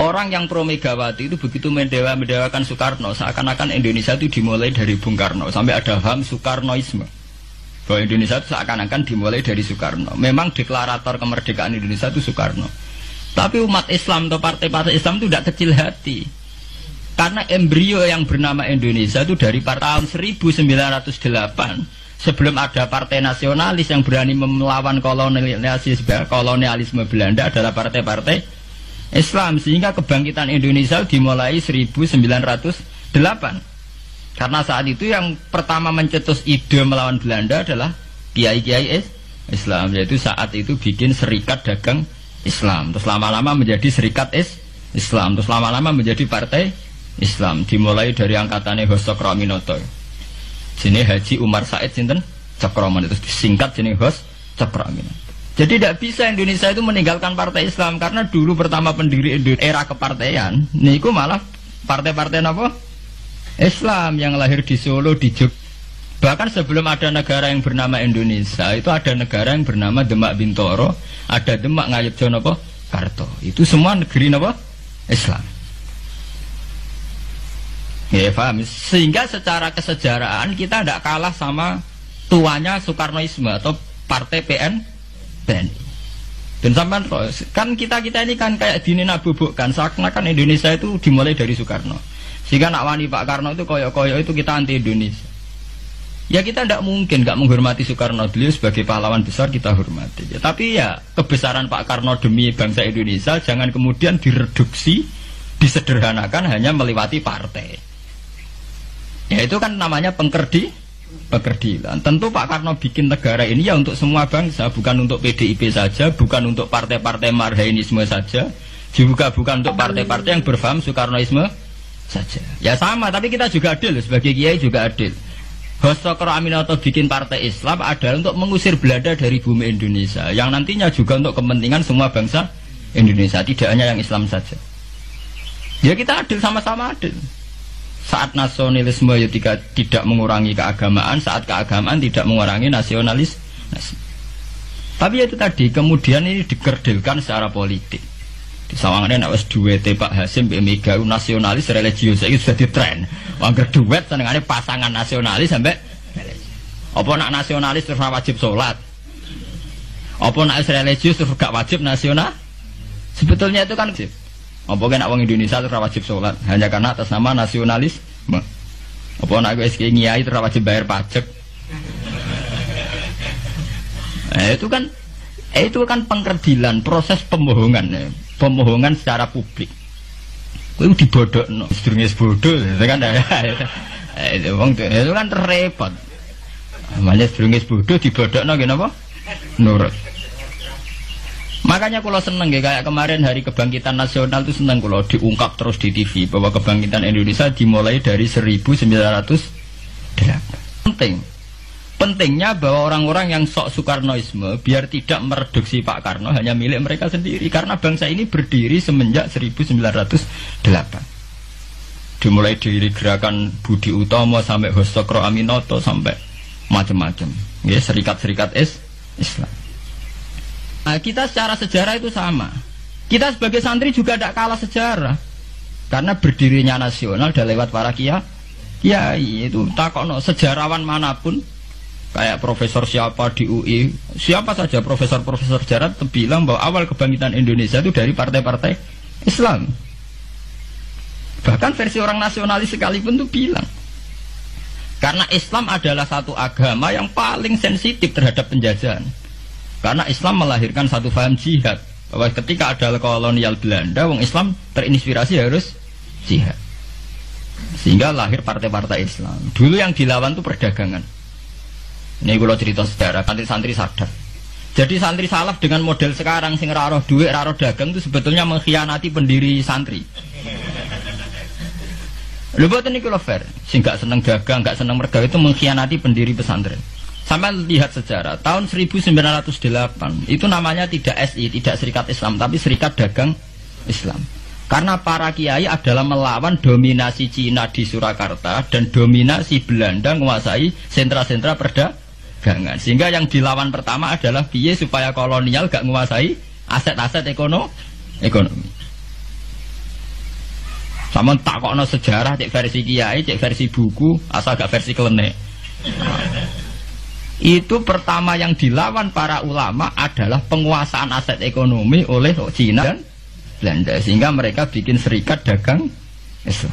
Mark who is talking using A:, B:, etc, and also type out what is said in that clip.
A: Orang yang pro Megawati itu begitu mendewakan Soekarno, seakan-akan Indonesia itu dimulai dari Bung Karno, sampai ada ham Soekarnoisme. Bahwa Indonesia itu seakan-akan dimulai dari Soekarno. Memang deklarator kemerdekaan Indonesia itu Soekarno. Tapi umat Islam atau partai-partai Islam itu tidak kecil hati. Karena embrio yang bernama Indonesia itu dari tahun 1908, sebelum ada partai nasionalis yang berani melawan kolonialisme Belanda adalah partai-partai Islam, sehingga kebangkitan Indonesia dimulai 1908. Karena saat itu yang pertama mencetus ide melawan Belanda adalah kiai-kiai Islam, yaitu saat itu bikin serikat dagang Islam, terus lama-lama menjadi serikat Islam, terus lama-lama menjadi partai Islam, dimulai dari angkatannya Hos Cokroaminoto. Sini Haji Umar Said sinten Cokroaminoto, terus disingkat sini Hos Cokroaminoto. Jadi tidak bisa Indonesia itu meninggalkan partai Islam, karena dulu pertama pendiri era kepartaian niku malah partai-partai apa? Islam yang lahir di Solo, di Jogja. Bahkan sebelum ada negara yang bernama Indonesia, itu ada negara yang bernama Demak Bintoro, ada Demak Ngayogyakarta apa? Karto. Itu semua negeri apa? Islam. Ya paham. Sehingga secara kesejarahan kita tidak kalah sama tuanya Soekarnoisme atau partai PNI. Dan sampai kan kita ini kan kayak dinabubukkan seakan-akan Indonesia itu dimulai dari Soekarno. Sehingga nak wani Pak Karno itu koyok-koyok itu kita anti Indonesia. Ya kita tidak mungkin nggak menghormati Soekarno, beliau sebagai pahlawan besar kita hormati. Ya, tapi ya kebesaran Pak Karno demi bangsa Indonesia jangan kemudian direduksi, disederhanakan hanya melewati partai. Ya itu kan namanya pekerdilan. Tentu Pak Karno bikin negara ini ya untuk semua bangsa, bukan untuk PDIP saja, bukan untuk partai-partai marhainisme saja, juga bukan untuk partai-partai yang berfaham Soekarnoisme saja. Ya sama, tapi kita juga adil, sebagai kiai juga adil. Hos Cokroaminoto bikin partai Islam adalah untuk mengusir Belanda dari bumi Indonesia, yang nantinya juga untuk kepentingan semua bangsa Indonesia, tidak hanya yang Islam saja. Ya kita adil, sama-sama adil. Saat nasionalisme ya tidak mengurangi keagamaan, saat keagamaan tidak mengurangi nasionalis. Tapi itu tadi kemudian ini dikerdilkan secara politik. Di sawangannya nak wis duwete Pak Hasim Mbak Mega nasionalis religius itu sudah ditren. Wangger duet senengane pasangan nasionalis sampai apa nak nasionalis terus wajib sholat, apa nak religius terus gak wajib nasional. Sebetulnya itu kan apa nak wong Indonesia terus wajib sholat hanya karena atas nama nasionalisme. Apa nak wis kiai terus wajib bayar pajak. Itu kan pengkerdilan, proses pembohongan, pembohongan secara publik. Itu dibodokno, sedurunge bodoh, itu kan itu kan repot. Namanya sedurunge bodoh dibodokno ngene apa? Nurut. Makanya kalau seneng ya, kayak kemarin Hari Kebangkitan Nasional itu seneng kalau diungkap terus di TV bahwa kebangkitan Indonesia dimulai dari 1908. Pentingnya bahwa orang-orang yang sok Soekarnoisme biar tidak mereduksi Pak Karno hanya milik mereka sendiri, karena bangsa ini berdiri semenjak 1908. Dimulai dari gerakan Budi Utomo sampai Hos Cokroaminoto sampai macam-macam. Ya, serikat-serikat Islam. Nah, kita secara sejarah itu sama. Kita sebagai santri juga tidak kalah sejarah. Karena berdirinya nasional sudah lewat para kiai itu takokno sejarawan manapun. Kayak profesor siapa di UI, siapa saja profesor-profesor sejarah bilang bahwa awal kebangkitan Indonesia itu dari partai-partai Islam. Bahkan versi orang nasionalis sekalipun itu bilang, karena Islam adalah satu agama yang paling sensitif terhadap penjajahan. Karena Islam melahirkan satu paham jihad, bahwa ketika ada kolonial Belanda, wong Islam terinspirasi harus jihad. Sehingga lahir partai-partai Islam. Dulu yang dilawan itu perdagangan. Ini kalau cerita sejarah, santri-santri sadar. Jadi santri salaf dengan model sekarang sing raro duit, raro dagang itu sebetulnya mengkhianati pendiri santri. Lho boten niku lho fair. Sing gak seneng dagang, gak seneng mergawe itu mengkhianati pendiri pesantren. Sampai lihat sejarah, tahun 1908 itu namanya tidak SI, tidak Serikat Islam, tapi Serikat Dagang Islam. Karena para kiai adalah melawan dominasi Cina di Surakarta dan dominasi Belanda menguasai sentra-sentra perdagangan. Sehingga yang dilawan pertama adalah piye supaya kolonial gak menguasai aset-aset ekonomi. Sama takokno sejarah cek versi kiai, cek versi buku, asal gak versi klenek. Itu pertama yang dilawan para ulama adalah penguasaan aset ekonomi oleh Cina dan Belanda, sehingga mereka bikin serikat dagang Islam.